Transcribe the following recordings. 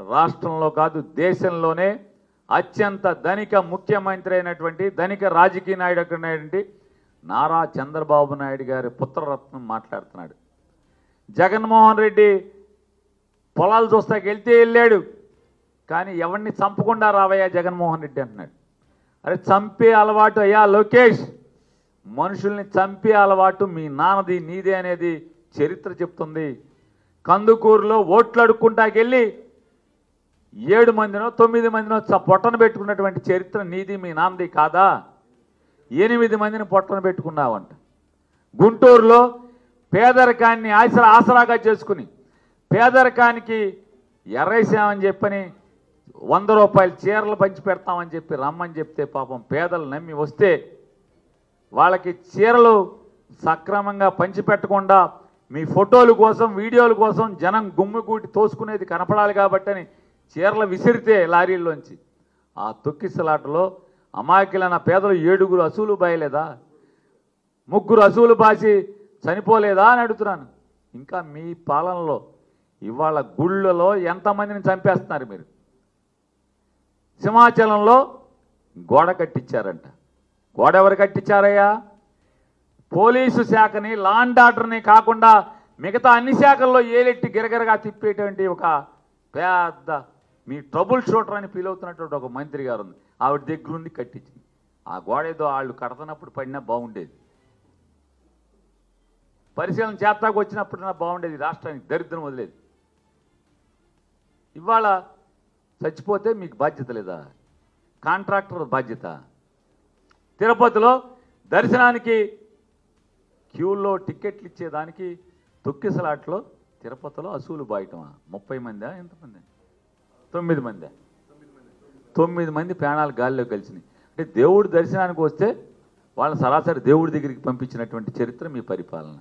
రాష్ట్రంలో కాదు దేశంలోనే అత్యంత ధనిక ముఖ్యమంత్రి అయినటువంటి ధనిక రాజకీయ నాయకుడు నారా చంద్రబాబు నాయుడు గారి పుత్రరత్నం మాట్లాడుతున్నాడు. జగన్మోహన్ రెడ్డి పొలాలు చూస్తాకి వెళ్ళాడు, కానీ ఎవరిని చంపకుండా రావయ్యా జగన్మోహన్ రెడ్డి అంటున్నాడు. అరే చంపే అలవాటు అయ్యా లోకేష్, మనుషుల్ని చంపే అలవాటు మీ నాన్నది నీదే అనేది చరిత్ర చెప్తుంది. కందుకూరులో ఓట్లు అడుక్కుంటాకెళ్ళి 7 మందినో 9 మందినో పొట్టన పెట్టుకున్నటువంటి చరిత్ర నీది మీ నాన్నది కాదా? 8 మందిని పొట్టన పెట్టుకున్నావంట. గుంటూరులో పేదరికాన్ని ఆసరాగా చేసుకుని పేదరికానికి ఎర్రేసామని చెప్పని 100 రూపాయల చీరలు పంచి పెడతామని చెప్పి రమ్మని చెప్తే పాపం పేదలు నమ్మి వస్తే వాళ్ళకి చీరలు సక్రమంగా పంచిపెట్టకుండా మీ ఫోటోల కోసం వీడియోల కోసం జనం గుమ్మిగూటి తోసుకునేది కనపడాలి కాబట్టి అని చీరలు విసిరితే లారీల్లోంచి ఆ తొక్కిసలాటలో అమాయకులైన పేదలు 7 అసూలు బాయలేదా? 3 అసూలు బాసి చనిపోలేదా అని అడుగుతున్నాను. ఇంకా మీ పాలనలో ఇవాళ గుళ్ళలో ఎంతమందిని చంపేస్తున్నారు మీరు. సింహాచలంలో గోడ కట్టించారంట. గోడ ఎవరు కట్టించారయ్యా? పోలీసు శాఖని లా అండ్ ఆర్డర్ని కాకుండా మిగతా అన్ని శాఖల్లో ఏలెట్టి గిరగిరగా తిప్పేటువంటి ఒక పెద్ద మీ ట్రబుల్ షూటర్ అని ఫీల్ అవుతున్నటువంటి ఒక మంత్రి గారు ఉంది. ఆవిడ దగ్గరుండి కట్టించింది. ఆ గోడ ఏదో వాళ్ళు కడుతున్నప్పుడు పడినా బాగుండేది, పరిశీలన చేస్తాకు వచ్చినప్పుడైనా బాగుండేది, రాష్ట్రానికి దరిద్రం వదిలేదు. ఇవాళ చచ్చిపోతే మీకు బాధ్యత లేదా? కాంట్రాక్టర్ బాధ్యత. తిరుపతిలో దర్శనానికి క్యూల్లో టికెట్లు ఇచ్చేదానికి తొక్కిసలాట్లో తిరుపతిలో అసూలు బాయటమా? 30 మందా ఎంతమంది? 9 మంది. 9 మంది ప్రాణాలు గాలిలో కలిసినాయి. అంటే దేవుడి దర్శనానికి వస్తే వాళ్ళని సరాసరి దేవుడి దగ్గరికి పంపించినటువంటి చరిత్ర మీ పరిపాలన.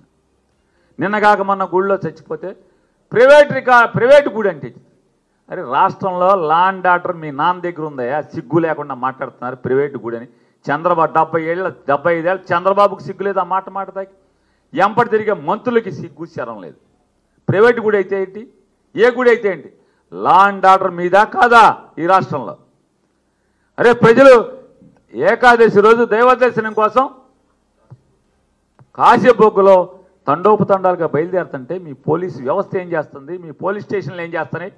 నిన్నగాక మొన్న గుడిలో చచ్చిపోతే ప్రైవేట్ గుడి అంటే, అరే రాష్ట్రంలో లా అండ్ ఆర్డర్ మీ నాన్న దగ్గర ఉందయా? సిగ్గు లేకుండా మాట్లాడుతున్నారు ప్రైవేట్ గుడి అని. చంద్రబాబు 75 ఏళ్ళు చంద్రబాబుకు సిగ్గు లేదు ఆ మాట మాటదాకి. ఎంపటి తిరిగే మంత్రులకి సిగ్గు శరం లేదు. ప్రైవేట్ గుడి అయితే ఏంటి, ఏ గుడి అయితే ఏంటి? లా అండ్ ఆర్డర్ మీదా కాదా ఈ రాష్ట్రంలో? అరే ప్రజలు ఏకాదశి రోజు దైవ దర్శనం కోసం కాశీబొగ్గులో తండోపతండాలుగా బయలుదేరుతుంటే మీ పోలీసు వ్యవస్థ ఏం చేస్తుంది? మీ పోలీస్ స్టేషన్లు ఏం చేస్తున్నాయి?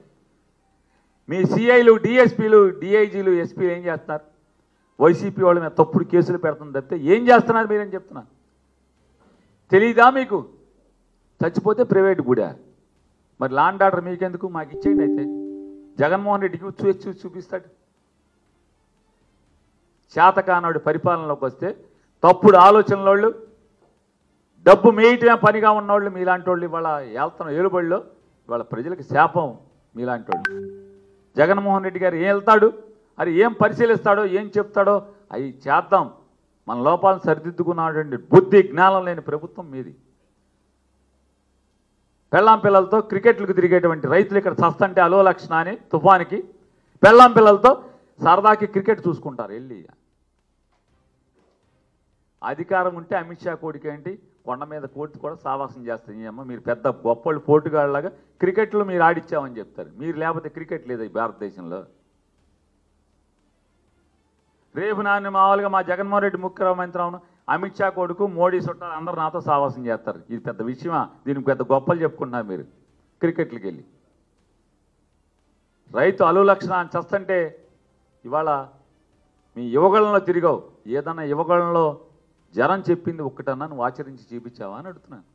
మీ సిఐలు డిఎస్పీలు డిఐజీలు ఎస్పీలు ఏం చేస్తున్నారు? వైసీపీ వాళ్ళ మీద తప్పుడు కేసులు పెడుతుంది తప్పితే ఏం చేస్తున్నారు మీరేం చెప్తున్నారు? తెలీదా మీకు? చచ్చిపోతే ప్రైవేట్ గుడా? మరి లా అండ్ ఆర్డర్ మీకెందుకు? మాకు ఇచ్చేయండి. అయితే జగన్మోహన్ రెడ్డికి చూపిస్తాడు. శాతకానాడు పరిపాలనలోకి వస్తే తప్పుడు ఆలోచనలోళ్ళు, డబ్బు మేయటమే పనిగా ఉన్నవాళ్ళు మీలాంటి వాళ్ళు ఇవాళ వెళ్తాం ఏలుబడిలో. ఇవాళ ప్రజలకు శాపం మీలాంటి వాళ్ళు. జగన్మోహన్ రెడ్డి గారు ఏం వెళ్తాడు, అది ఏం పరిశీలిస్తాడో ఏం చెప్తాడో అవి చేద్దాం. మన లోపాలను సరిదిద్దుకున్నటువంటి బుద్ధి జ్ఞానం లేని ప్రభుత్వం మీది. పెళ్ళాం పిల్లలతో క్రికెట్లకు తిరిగేటువంటి రైతులు ఇక్కడ చస్తంటే అలో లక్షణ అని తుఫానికి పెళ్ళాం పిల్లలతో సరదాకి క్రికెట్ చూసుకుంటారు వెళ్ళి. అధికారం ఉంటే అమిత్ షా కోడికి ఏంటి, కొండ మీద కోర్టు కూడా సావాసం చేస్తుంది. అమ్మ మీరు పెద్ద గొప్పళ్ళు పోటుగాళ్ళలాగా క్రికెట్లో మీరు ఆడిచ్చామని చెప్తారు. మీరు లేకపోతే క్రికెట్ లేదు ఈ భారతదేశంలో. రేపు నాన్న మామూలుగా మా జగన్మోహన్ రెడ్డి ముఖ్యమంత్రి అవును, అమిత్ షా కొడుకు మోడీ చుట్టాలు అందరూ నాతో సావాసం చేస్తారు. ఇది పెద్ద విషయమా? దీనికి పెద్ద గొప్పలు చెప్పుకుంటున్నారు మీరు క్రికెట్లకి వెళ్ళి. రైతు అలు లక్షణ అని చస్తంటే ఇవాళ మీ యువగళంలో తిరిగావు. ఏదన్నా యువగళంలో జనం చెప్పింది ఒక్కటన్నా నువ్వు ఆచరించి చూపించావా అని అడుగుతున్నాను.